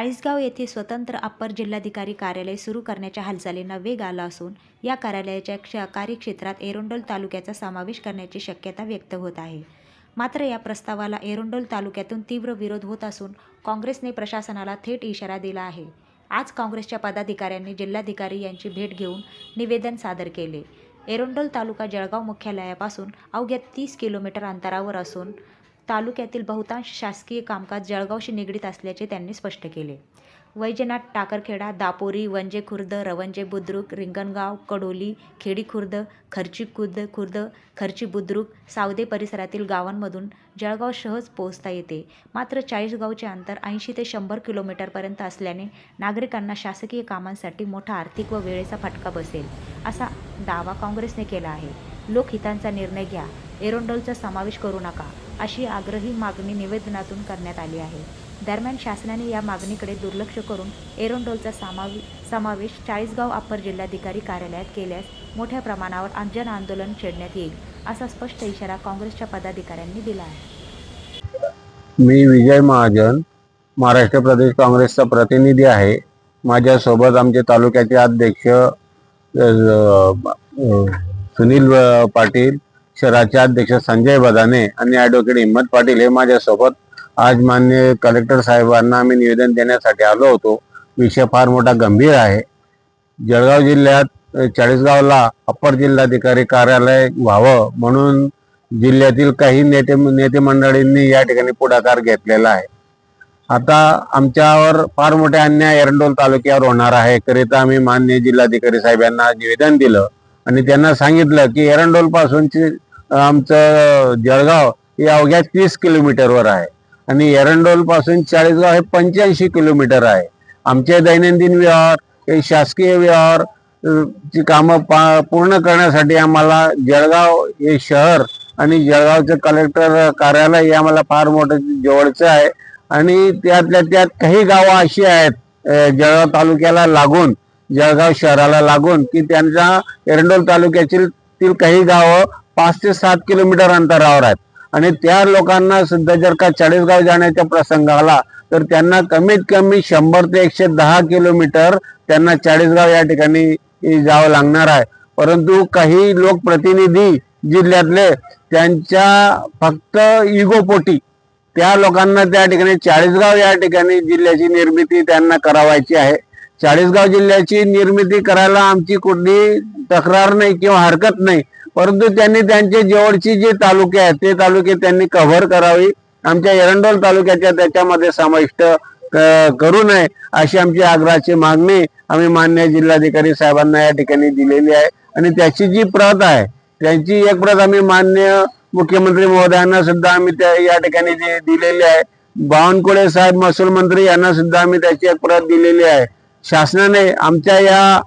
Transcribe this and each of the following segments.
चाळीसगाव येथे स्वतंत्र अप्पर जिल्हाधिकारी कार्यालय सुरू करण्याच्या हालचालींना वेग आला असून या कार्यालयाच्या कार्यक्षेत्रात एरोंडोल तालुक्याचा समावेश करण्याची शक्यता व्यक्त होत आहे. मात्र या प्रस्तावाला एरोंडोल तालुक्यातून तीव्र विरोध होत असून काँग्रेसने प्रशासनाला थेट इशारा दिला आहे. आज काँग्रेसच्या पदाधिकाऱ्यांनी जिल्हाधिकारी यांची भेट घेऊन निवेदन सादर केले. एरोंडोल तालुका जळगाव मुख्यालयापासून अवघ्या 30 किलोमीटर अंतरावर असून तालुक्यातील बहुतांश शासकीय कामकाज जळगावशी निगडीत असल्याचे त्यांनी स्पष्ट केले. वैजनाथ, टाकरखेडा, दापोरी, वंजे खुर्द, रवंजे बुद्रुक, रिंगणगाव, कडोली, खेडी खुर्द, खर्ची खुर्द, खर्ची बुद्रुक, सावदे परिसरातील गावांमधून जळगाव सहज पोहोचता येते. मात्र चाळीसगावचे अंतर 80 ते 100 किलोमीटरपर्यंत असल्याने नागरिकांना शासकीय कामांसाठी मोठा आर्थिक व वेळेचा फटका बसेल, असा दावा काँग्रेसने केला आहे. लोकहितांचा निर्णय घ्या, एरोंडोलचा समावेश करू नका, अशी आग्रही मागणी निवेदनातून करण्यात आली आहे. दरम्यान शासनाने या मागणीकडे दुर्लक्ष करून एरोंडोलचा समावेश चाळीसगाव अप्पर जिल्हाधिकारी कार्यालयात केल्यास मोठ्या प्रमाणावर जन आंदोलन छेडण्यात येईल, असा स्पष्ट इशारा काँग्रेसच्या पदाधिकाऱ्यांनी दिला आहे. मी विजय महाजन, महाराष्ट्र प्रदेश काँग्रेसचा प्रतिनिधी आहे. माझ्यासोबत आमचे तालुक्याचे अध्यक्ष सुनील पाटील, शहराचे अध्यक्ष संजय बदाने आणि ॲडव्होकेट हिम्मत पाटील हे माझ्यासोबत आज माननीय कलेक्टर साहेबांना आम्ही निवेदन देण्यासाठी आलो होतो. विषय फार मोठा गंभीर आहे. जळगाव जिल्ह्यात चाळीसगावला अप्पर जिल्हाधिकारी कार्यालय व्हावं म्हणून जिल्ह्यातील काही नेते मंडळींनी या ठिकाणी पुढाकार घेतलेला आहे. आता आमच्यावर फार मोठे अन्याय एरंडोल तालुक्यावर होणार आहे करिता आम्ही माननीय जिल्हाधिकारी साहेबांना निवेदन दिलं आणि त्यांना सांगितलं की एरंडोल पासूनची आमचं जळगाव हे अवघ्या 30 किलोमीटरवर आहे आणि एरंडोल पासून चाळीसगाव हे 85 किलोमीटर आहे. आमचे दैनंदिन व्यवहार, हे शासकीय व्यवहार ची कामं पूर्ण करण्यासाठी आम्हाला जळगाव हे शहर आणि जळगावचं कलेक्टर कार्यालय हे आम्हाला फार मोठं जवळचं आहे आणि त्यातल्या त्यात काही गावं अशी आहेत जळगाव तालुक्याला लागून, जळगाव शहराला लागून की त्यांच्या एरंडोल तालुक्यातील काही गावं 5 ते 7 किलोमीटर अंतरावर आहेत आणि त्या लोकांना सुद्धा जर का चाळीसगाव जाण्याचा प्रसंग आला तर त्यांना कमीत कमी 100 ते 110 किलोमीटर त्यांना चाळीसगाव या ठिकाणी जावं लागणार आहे. परंतु काही लोकप्रतिनिधी जिल्ह्यातले त्यांच्या फक्त इगोपोटी त्या लोकांना त्या ठिकाणी चाळीसगाव या ठिकाणी जिल्ह्याची निर्मिती त्यांना करावायची आहे. चाळीसगाव जिल्ह्याची निर्मिती करायला आमची कुठली तक्रार नाही किंवा हरकत नाही, परंतु त्यांनी त्यांचे जवळची जे तालुके आहेत ते तालुके त्यांनी कव्हर करावी. आमच्या एरंडोल तालुक्याच्या त्याच्यामध्ये समाविष्ट करू नये अशी आमची आग्रहाची मागणी आम्ही मान्य जिल्हाधिकारी साहेबांना या ठिकाणी दिलेली आहे आणि त्याची जी प्रत आहे त्यांची एक प्रत आम्ही मान्य मुख्यमंत्री महोदयांना सुद्धा आम्ही त्या या ठिकाणी दिलेली आहे. बावनकुळे साहेब महसूल मंत्री यांना सुद्धा आम्ही त्याची एक प्रत दिलेली आहे. शासनाने आमच्या या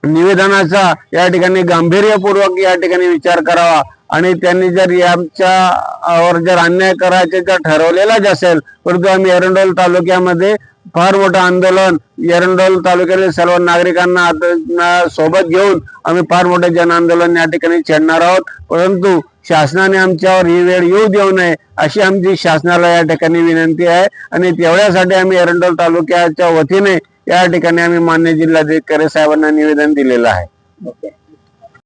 निवेदनाचा या ठिकाणी गांभीर्यपूर्वक या ठिकाणी विचार करावा आणि त्यांनी जर आमच्यावर जर अन्याय करायचे जर ठरवलेलाच असेल, परंतु आम्ही एरंडोल तालुक्यामध्ये फार मोठं आंदोलन, एरंडोल तालुक्यातील सर्व नागरिकांना सोबत घेऊन आम्ही फार मोठे जन आंदोलन या ठिकाणी छेडणार आहोत. परंतु शासनाने आमच्यावर ही वेळ येऊ देऊ नये अशी आमची शासनाला या ठिकाणी विनंती आहे आणि तेवढ्यासाठी आम्ही एरंडोल तालुक्याच्या वतीने या ठिकाणी आम्ही मान्य जिल्हाधिकारी साहेबांना निवेदन दिलेलं आहे.